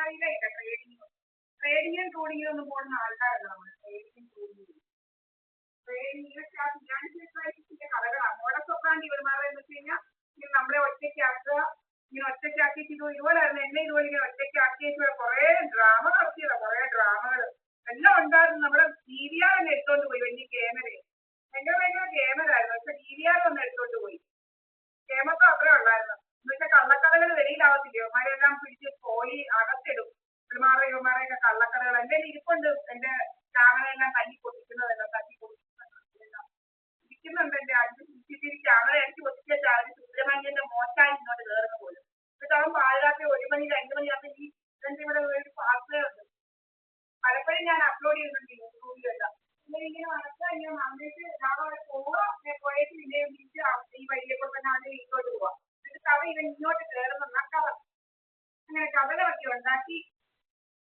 അറിയില്ല ട്രേഡിങ്ങും ട്രൂഡിങ്ങിനും ഒന്നും പോകുന്ന ആൾക്കാരല്ല നമ്മൾ. ട്രേഡിങ്ങും ട്രൂഡിങ്ങിനും ഫിനാൻഷ്യൽ ക്രൈസിസിന്റെ കഥകളാണ്. മോഡസ് ഓപ്പറാൻഡി ഇവന്മാരുടെ എന്ന് വെച്ച് കഴിഞ്ഞാൽ നമ്മളെ ഒറ്റയ്ക്കാക്കുക, ഇങ്ങനെ ഒറ്റയ്ക്കാക്കിയിട്ട് ഇതുപോലായിരുന്നു. എന്നെ ഇതുപോലെ ഇങ്ങനെ ഒറ്റയ്ക്കാക്കിയിട്ട് കുറെ ഡ്രാമ നടത്തിയതാ, കുറെ ഡ്രാമകൾ എല്ലാം ഉണ്ടായിരുന്നു. നമ്മുടെ DVR തന്നെ എടുത്തോണ്ട് പോയി, വലിയ ക്യാമറയെ. ഭയങ്കര ക്യാമറായിരുന്നു. പക്ഷെ DVR ഒന്ന് എടുത്തോണ്ട് പോയി. ക്യാമറ അത്രേ ഉള്ളായിരുന്നു. എന്നുവെച്ചാൽ കള്ളക്കഥകൾ വെളിയിലാവത്തില്ല, ഇവന്മാരെല്ലാം പിടിച്ച് കോലി അകത്തിടും. ഇവന്മാരെയൊക്കെ കള്ളക്കഥകൾ എന്റെ ഇരിപ്പുണ്ട്. എന്റെ ക്യാമറയെല്ലാം തല്ലി പൊട്ടിക്കുന്നതെല്ലാം തല്ലി പൊട്ടിക്കുന്നതെല്ലാം ഇരിക്കുന്നുണ്ട്. എന്റെ CCTV ക്യാമറ എനിക്ക് പൊട്ടിച്ച സുബ്രഹ്മണ്യന്റെ മോശമായി ഇങ്ങോട്ട് കയറുന്ന പോലും. എന്നിട്ട് അവൻ പാതിരാത്രി 1 മണി 2 മണിയാകുമ്പോൾ ഈ ഇതിന്റെ ഇവിടെ ഒരു പാർട്ട് ഉണ്ട്, പലപ്പോഴും ഞാൻ അപ്ലോഡ് ചെയ്യുന്നുണ്ട് യൂട്യൂബിലെല്ലാം. ഇങ്ങനെ നടക്കുക, ഇങ്ങനെ വന്നിട്ട് അവിടെ പോയിട്ട് പിന്നെ ഈ വഴിയെ കൂടെ തന്നെ അവന്റെ വീട്ടിലോട്ട് പോവാം. എന്നിട്ട് അവൻ ഇവൻ ഇങ്ങോട്ട് കയറുന്ന കഥ, അങ്ങനെ കഥകളൊക്കെ ഉണ്ടാക്കി.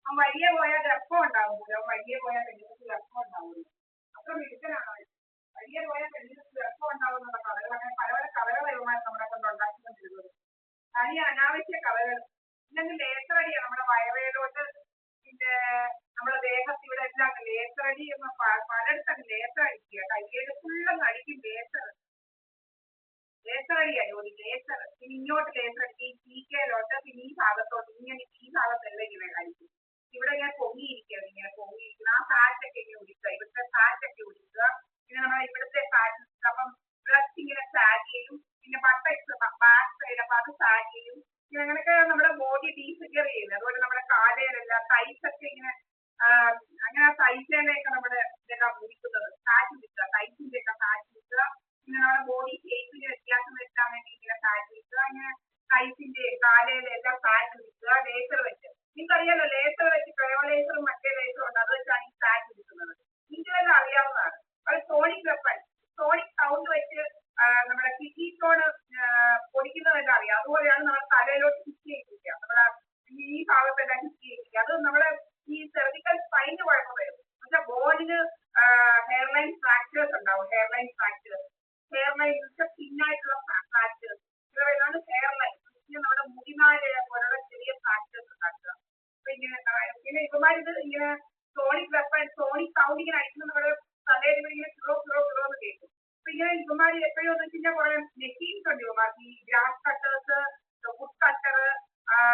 അവൻ വഴിയെ പോയാൽ ഗർഭം ഉണ്ടാവുമല്ലോ, അവൻ വഴിയെ പോയാൽ പെണ്ണുങ്ങൾക്ക് ഗർഭം ഉണ്ടാവുമല്ലോ. അത്ര മിടുക്കനാണ് അവൻ. വഴിയെ പോയാൽ പെണ്ണുങ്ങൾക്ക് ഗർഭം ഉണ്ടാവുന്നുള്ള കഥകൾ, അങ്ങനെ പല പല കഥകൾ ഇവന്മാർ നമ്മളെ കൊണ്ട് ഉണ്ടാക്കിക്കൊണ്ടിരുന്നത്. ഈ അനാവശ്യ കഥകൾ. ഇല്ലെങ്കിൽ ലേസറടിയാണ് നമ്മുടെ വയറയിലോട്ട്, പിന്നെ നമ്മുടെ ദേഹത്ത് ഇവിടെ എല്ലാം ലേസറടി പലയിടത്തും ലേസർ അടിക്കുക. കയ്യേല് ഫുള്ളങ്ങ് അടിക്കും ലേസറടിയാ ജോലി. ലേസർ പിന്നെ ഇങ്ങോട്ട് ലേസർ അടിക്കും, ഈ ചീക്കയിലോട്ട്, പിന്നെ ഈ ഭാഗത്തോട്ട്, ഇങ്ങനെ ഈ ഭാഗത്തെല്ലാം ഇങ്ങനെ അടിക്കും. ഇവിടെ ഇങ്ങനെ പൊങ്ങിയിരിക്കുകയാണ്, ഇങ്ങനെ പൊങ്ങിയിരിക്കുന്നത്. ആ ഫാറ്റൊക്കെ ഇങ്ങനെ ഉടിക്കുക, ഇവിടുത്തെ ഫാറ്റൊക്കെ ഉടിക്കുക. പിന്നെ നമ്മുടെ ഇവിടുത്തെ ഫാറ്റ്, അപ്പം ബ്രസ്റ്റ് ഇങ്ങനെ സാഗ് ചെയ്യും. പിന്നെ ബട്ടക്സ് ബാക്ക് സൈഡ്, അപ്പൊ അത് സാഗ് ചെയ്യും. പിന്നെ അങ്ങനെയൊക്കെ നമ്മുടെ ബോഡി ഡീഫിഗർ ചെയ്യുന്നത്. അതുപോലെ നമ്മുടെ കാലയിലെല്ലാം തൈസൊക്കെ ഇങ്ങനെ, അങ്ങനെ ആ തൈസേനെയൊക്കെ നമ്മുടെ ഇതെല്ലാം മുറിക്കുന്നത്, ഫാറ്റ് കിട്ടുക, തൈസിന്റെ ഒക്കെ ഫാറ്റ് കിട്ടുക. പിന്നെ നമ്മുടെ ബോഡി ഷേപ്പിന് വ്യത്യാസം വരുത്താൻ വേണ്ടി ഇങ്ങനെ ഫാറ്റ് കിട്ടുക. അങ്ങനെ തൈസിന്റെ കാലയിലെല്ലാം ഫാറ്റ് കിട്ടുക ലേസർ വെച്ച്. നിങ്ങൾക്കറിയാലോ ലേസർ വെച്ച്, ക്രയോ ലേസറും മറ്റേ ലേസറും ഉണ്ട്, അത് വെച്ചാണ് ഈ ഫാറ്റ് കിട്ടുന്നത്. നിങ്ങൾക്കെല്ലാം അറിയാവുന്നതാണ്. അത് സോണിക് വെപ്പൺ, സോണിക് സൗണ്ട് വെച്ച് നമ്മുടെ കിഡ്നി സ്റ്റോണ് പൊടിക്കുന്നതെല്ലാം അറിയാം. അതുപോലെയാണ് നമ്മുടെ തലയിലോട്ട് ഹിറ്റ് ചെയ്യിപ്പിക്കുക, നമ്മുടെ ഈ ഭാഗത്തെല്ലാം ഹിറ്റ് ചെയ്യിപ്പിക്കുക. അത് നമ്മുടെ ഈ സെർവിക്കൽ സ്പൈന് കുഴപ്പം വരും. പക്ഷെ ബോണിന് ഹെയർലൈൻ ഫ്രാക്ചേഴ്സ് ഉണ്ടാവും. ഹെയർലൈൻ ഫ്രാക്ചേഴ്സ്, ഹെയർലൈൻ തിന്നായിട്ടുള്ള ഫ്രാക്ചേഴ്സ്, ഇതാണ് ഹെയർലൈൻ. നമ്മുടെ മുടിനാല് പോലുള്ള ചെറിയ ഫ്രാക്ചേഴ്സ് ഉണ്ടാക്കുക. പിന്നെ ഇവന്മാരിത് ഇങ്ങനെ സോണിക് വെപ്പൺ, സോണിക് സൗണ്ട് ഇങ്ങനെ അടിക്കുന്ന നമ്മുടെ തലയിൽ ഇങ്ങനെ കിളോ കേൾക്കും. അപ്പൊ ഇങ്ങനെ ഇവന്മാര് എപ്പോഴും എന്ന് വെച്ച് കഴിഞ്ഞാൽ കുറെ മെഷീൻസ് ഉണ്ട് ഇവന്മാർക്ക്. ഈ ഗ്രാസ് കട്ടേഴ്സ്, വുഡ് കട്ടർ,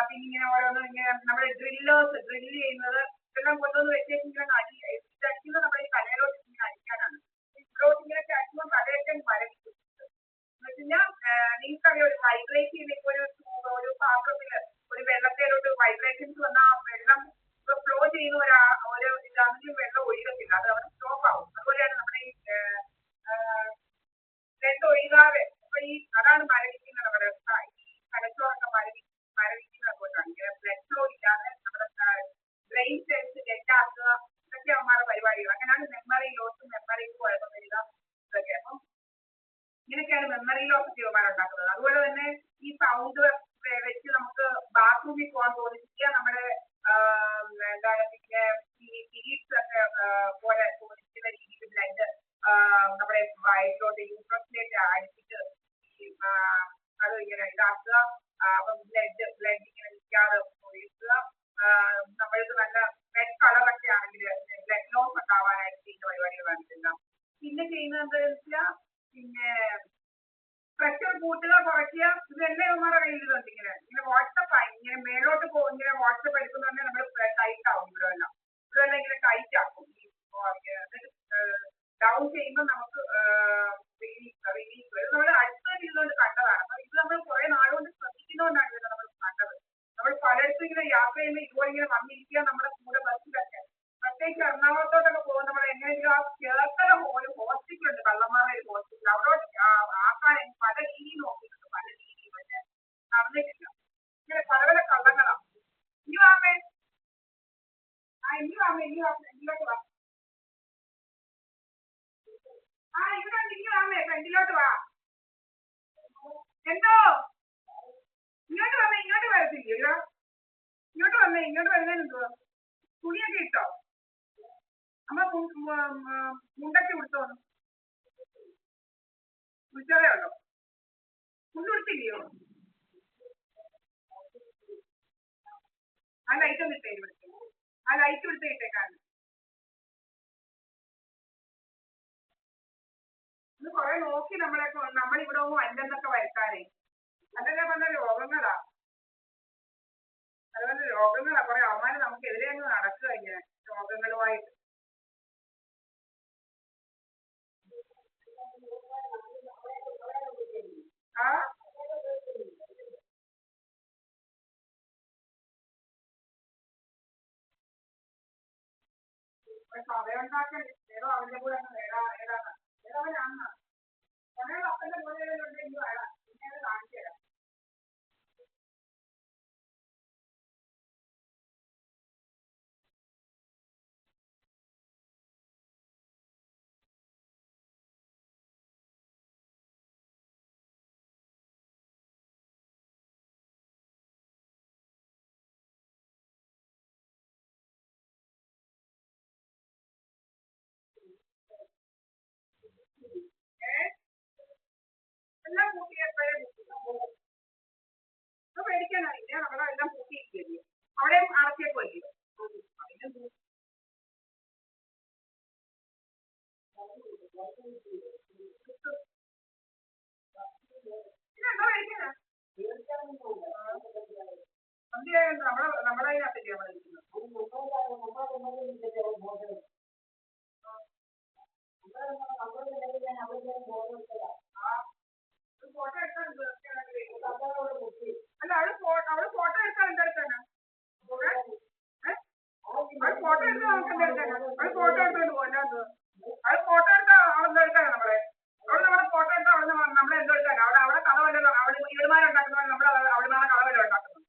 പിന്നെ ഇങ്ങനെ ഓരോന്ന് ഇങ്ങനെ നമ്മുടെ ഡ്രില്ലേഴ്സ്, ഡ്രില്ല് ചെയ്യുന്നത് ഇതെല്ലാം കൊണ്ടുവന്ന് വെച്ചേക്ക് ഇങ്ങനെ അടിക്കുന്നത് നമ്മുടെ ഈ തലയിലോട്ട് ഇങ്ങനെ അടിക്കാനാണ്. ഇതിലോട്ട് ഇങ്ങനെയൊക്കെ അടിക്കുമ്പോൾ തലയൊക്കെ മരവിക്കും. എന്ന് വെച്ച് കഴിഞ്ഞാൽ നിങ്ങൾക്കറിയാം, ഒരു വൈബ്രേറ്റ് ചെയ്യുന്ന ഒരു പാത്രത്തില് ഒരു വെള്ളത്തിലോട്ട് വൈബ്രേഷൻസ് വന്നാൽ വെള്ളം ഫ്ലോ ചെയ്യുന്ന ഒരു ഇതാണെങ്കിൽ വെള്ളം ഒഴുകത്തില്ല, അത് അവിടെ സ്റ്റോപ്പ് ആവും. അതുപോലെയാണ് നമ്മുടെ ഈ ബ്ലഡ് ഒഴുകാതെ, അപ്പൊ ഈ അതാണ് മരവിക്കുന്നത്. നമ്മുടെ തലച്ചോറൊക്കെ മരവിക്കുന്നത് കൊണ്ടാണ്. ഇങ്ങനെ ബ്ലഡ് ഫ്ലോ ഇല്ലാതെ നമ്മുടെ ബ്രെയിൻ സെൽസ് ഡെഡാക്കുക, ഇതൊക്കെ അവന്മാരുടെ പരിപാടികൾ. അങ്ങനെയാണ് മെമ്മറി ലോസ്, മെമ്മറി കുഴപ്പം വരിക, ഇതൊക്കെ. അപ്പം ഇങ്ങനെയൊക്കെയാണ് മെമ്മറി ലോസ് ഒക്കെ ഇവന്മാരുണ്ടാക്കുന്നത്. അതുപോലെ തന്നെ ഈ സൗണ്ട് വെച്ച് നമുക്ക് ബാത്റൂമിൽ പോകാൻ തോന്നിപ്പിക്കുക, നമ്മുടെ എന്താണ് പിന്നെ ഈ പീരീഡ്സ് ഒക്കെ പോലെ തോന്നിക്കുന്ന രീതിയിൽ ബ്ലഡ് നമ്മുടെ വയറ്റിലോട്ട് യൂട്രസിലേക്ക് അടിച്ചിട്ട് അത് ഇങ്ങനെ ഇതാക്കുക. അപ്പം ബ്ലഡ് ഇങ്ങനെ നിൽക്കാതെ ഒഴിക്കുക. നമ്മൾക്ക് നല്ല റെഡ് കളറൊക്കെ ആണെങ്കിൽ ബ്ലഡ് ലോസ് ഉണ്ടാവാനായിട്ട് ചെയ്യുന്ന പരിപാടികളാണ് ഇതെല്ലാം. പിന്നെ ചെയ്യുന്നത് എന്താണെന്ന് വെച്ചാൽ പിന്നെ പ്രഷർ കൂട്ടുക, കുറയ്ക്കുക, ഇതെല്ലാം ഇവന്മാരുടെ കയ്യിലുണ്ട്. ഇങ്ങനെ വാട്സപ്പായി ഇങ്ങനെ മേലോട്ട് പോകും. ഇങ്ങനെ വാട്സപ്പ് എടുക്കുന്ന നമ്മൾ ടൈറ്റ് ആവും. ഇവിടെയെല്ലാം ഇങ്ങനെ ടൈറ്റ് ആക്കും. ഡൗൺ ചെയ്യുമ്പോൾ നമുക്ക് റിലീഫ് വരും. നമ്മൾ അടുത്തതിരുന്നുകൊണ്ട് കണ്ടതാണ്. അപ്പൊ ഇത് നമ്മൾ കുറെ നാളുകൊണ്ട് ശ്രദ്ധിക്കുന്നതുകൊണ്ടാണ് ഇത് നമ്മൾ കണ്ടത്. നമ്മൾ പലയിടത്തും ഇങ്ങനെ യാത്ര ചെയ്യുമ്പോൾ ഇതുപോലെ ഇങ്ങനെ വന്നിരിക്കുക നമ്മുടെ കൂടെ ബസ്സിലൊക്കെ. പ്രത്യേകിച്ച് എറണാകുളത്തോട്ടൊക്കെ പോകുമ്പോൾ നമ്മൾ എങ്ങനെയെങ്കിലും ആ ചേർത്തല ഒരു ഹോസ്പിറ്റലുണ്ട്, കള്ളന്മാരുടെ ഒരു ഹോസ്പിറ്റൽ, അവിടെ ആക്കാൻ പല രീതിയിൽ നോക്കിയിട്ടുണ്ട്. പല രീതിയിൽ പക്ഷേ നടന്നിട്ടില്ല. ഇങ്ങനെ പല പല കള്ളങ്ങളാണ്. ഇനി വാമേ, ഇങ്ങോട്ട് വാ. ഇവിടെ ഫ്രണ്ടിലോട്ട് വാ. എന്തോ ഇങ്ങോട്ട് വന്നേ, ഇങ്ങോട്ട് വരത്തില്ലല്ലോ. ഇങ്ങോട്ട് വരുന്നതിന് എന്തുവാ? തുണിയൊക്കെ ഇട്ടോ? അമ്മ മുണ്ടൊക്കെ ഉടുത്തോന്നു ഉച്ചതേ ഉള്ളോ? മുണ്ട് ഉടുത്തില്ലയോ? ആ ലൈറ്റ് ഒന്ന് ഇട്ടേ ഇവിടുത്തെ, ആ ലൈറ്റ് ഇവിടുത്തെ ഇട്ടേക്കാണ്. ഇത് കുറെ നോക്കി നമ്മളിവിടെ ഒന്നും അല്ലെന്നൊക്കെ വരുത്താനേ. അതല്ലേ പറഞ്ഞ രോഗങ്ങളാ, അതുപോലെ രോഗങ്ങളാ. കുറെ അവന്മാര് നമുക്കെതിരെ അങ്ങ് നടക്കുക ഇങ്ങനെ രോഗങ്ങളുമായിട്ട്. ആ കഥയുണ്ടാക്കാൻ ഏതോ അവന്റെ കൂടെ അങ്ങ് ഏതവനാണ് കുറെ അപ്പന്റെ കൂടെ ഉണ്ടെങ്കിൽ വേണം പിന്നെ കാണിച്ചു തരാം. എല്ലാം കൂട്ടിയപ്പോഴേ പേടിക്കാനായില്ല, നമ്മളെല്ലാം കൂട്ടിയിരിക്കുകയല്ലേ, അവിടെയും അടച്ചേക്കോ ഇല്ലയോ. നമ്മളതിനകത്തല്ലേ നമ്മളിരിക്കുന്നത്. ഫോട്ടോ എടുക്കാൻ അല്ല അവള് ഫോട്ടോ എടുക്കാൻ എന്തെടുക്കാനാ, അവള് ഫോട്ടോ എടുക്കാൻ നമുക്ക് എന്തെടുക്കാനാ, അവള് ഫോട്ടോ എടുത്തോണ്ട് പോകാൻ, അവള് ഫോട്ടോ എടുത്താൽ അവളെന്തെടുക്കാനാ നമ്മളെ, അവള് നമ്മുടെ ഫോട്ടോ എടുത്താൽ അവിടെ നമ്മളെ എന്തെടുക്കാനാ, അവിടെ കഥ വല്ലതും അവള് ഇവിടുമാരുണ്ടാക്കുന്ന പോലെ നമ്മള് അവിടുമാരെ കഥ വല്ലതും ഉണ്ടാക്കുന്നു.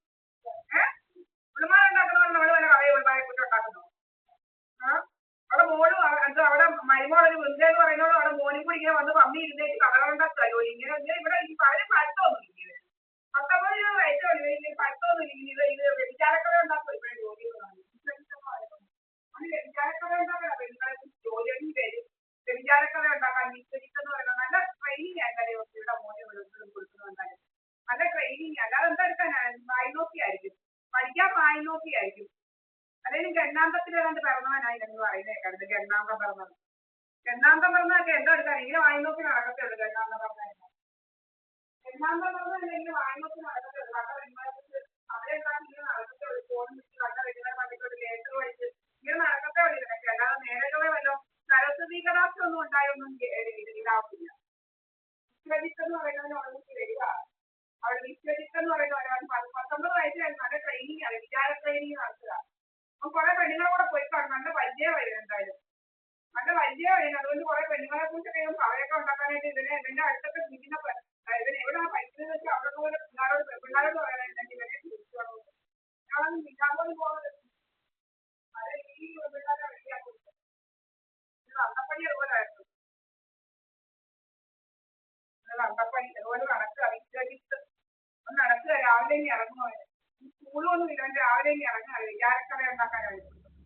ഇവിടുമാരുണ്ടാക്കുന്ന പോലെ നമ്മള് വല്ല കഥയെ ഇവിടുമാരെ കുറ്റം ഉണ്ടാക്കുന്നു. അവിടെ മോളും അവിടെ മരുമോളൊരു വൃന്ദയെന്ന് പറയുന്നത് അവിടെ മോനും കൂടി ഇങ്ങനെ വന്ന് പമ്മി ഇരുന്നേക്ക് കഥകളുണ്ടാക്കുക ജോലി ഇങ്ങനെ ഇവിടെ അവര് പഠിത്തമൊന്നും ഇല്ല, 19 വയസ്സുകളിൽ പഠിത്തമൊന്നും ഇല്ല, ഇത് വ്യഭിചാരക്കഥ ഉണ്ടാക്കുക ഇവിടെ ജോലികളാണ്. വ്യഭിചാരക്കഥ ഉണ്ടാക്കാൻ ജോലിയും പേര് വ്യഭിചാരക്കഥ ഉണ്ടാക്കാൻ എന്ന് പറയുന്നത് നല്ല ട്രെയിനിങ് ആയിട്ടാണ് ഇവിടെ മോനെ കൊടുക്കുന്നുണ്ടായിരുന്നു. നല്ല ട്രെയിനിങ്, അല്ലാതെ എന്താ എടുക്കാനാണ്, വായി നോക്കിയായിരിക്കും പഠിക്കാൻ, വായി നോക്കിയായിരിക്കും. അല്ലെങ്കിൽ ഗണ്ണാന്തത്തിൽ ഏതാണ്ട് പിറന്നവനായി എന്ന് പറയുന്നത് കേൾക്കരുത്. ഗണ്ണാന്തം പിറന്നത്, ഗണ്ണാന്തം പിറന്നതൊക്കെ എന്താ എടുക്കാൻ, ഇങ്ങനെ വായി നോക്കി നടക്കത്തേ ഉള്ളൂ. ഗണ്ണാന്തം പിറന്ന ഗണ്ണാന്തം പിറന്നതില്ലെങ്കിൽ വായി നോക്കി നടക്കത്തേ ഉള്ളൂ. കണ്ട പെരുമാറ്റത്തിൽ അവരെന്താണ് ഇങ്ങനെ നടക്കത്തേ ഉള്ളൂ. ഫോൺ വിളിച്ച് കണ്ട പെരുമാറി വന്നിട്ട് ലേറ്റർ പഠിച്ച് ഇങ്ങനെ നടക്കത്തേ ഉള്ളൂ. ഇതൊക്കെ അല്ലാതെ നേരെ വല്ലോ സരസ്വതി കടാക്ഷമൊന്നും ഉണ്ടായൊന്നും ഇതാവത്തില്ല. വിശ്വജിത്തെന്ന് പറയുന്നതിന് ഉടനെ വരിക, അവിടെ വിശ്വജിത്തെന്ന് പറയുന്ന ഒരാൾ 19 വയസ്സായിരുന്നു. നല്ല ട്രെയിനിങ് ആണ്, വിചാര ട്രെയിനിങ് നടത്തുക. അപ്പം കുറെ പെണ്ണുങ്ങളെ കൂടെ പോയി കാണും, നല്ല പരിചയമായി എന്തായാലും, നല്ല പരിചയമായി. അതുകൊണ്ട് കുറെ പെണ്ണുങ്ങളെ കുറിച്ചൊക്കെ കഥയൊക്കെ ഉണ്ടാക്കാനായിട്ട് ഇതിന്റെ അടുത്തൊക്കെ ജീവിക്കുന്ന ഇതിന് എവിടെയാണ് പഠിക്കുന്നത് വെച്ചാൽ അവിടെ പോലെ പിള്ളേരോട് പറയാനായിട്ട് ഇവരെ തിരിച്ചു ഞാനൊന്നും നിൽക്കാൻ പോലും പോകുന്നത് അത് ഈ പിള്ളേരെ റെഡിയാക്കും. അന്തപ്പണി അതുപോലായിരുന്നു, അന്തപ്പണി അതുപോലെ നടക്കുക. വിശ്വജിത്ത് ഒന്ന് നടക്കുക, രാവിലെ ഇനി ഇറങ്ങുമോ, സ്കൂളൊന്നും ഇല്ല, രാവിലെ ഇനി ഇറങ്ങുക വിചാരക്കഥ ഉണ്ടാക്കാനായിട്ട്.